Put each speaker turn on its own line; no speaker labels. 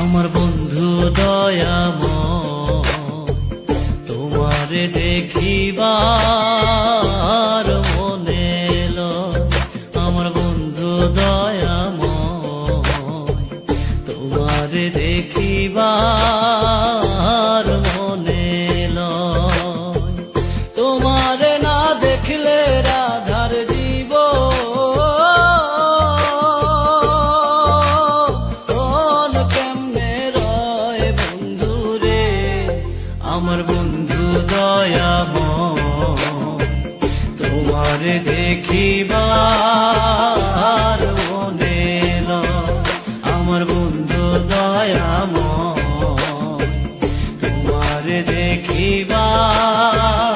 আমার বন্ধু দয়াময়, তোমারে দেখিবার মনে লয়। আমার বন্ধু দয়াময়, তোমারে দেখিবার মনে লয়। তোমারে না দেখলে রাধার জীবন কেমনে রয় বন্ধুরে। আমার বন্ধু দয়াময়, তোমারে দেখিবার মনে লয়। আমার বন্ধু দয়াময়, তোমারে দেখিবার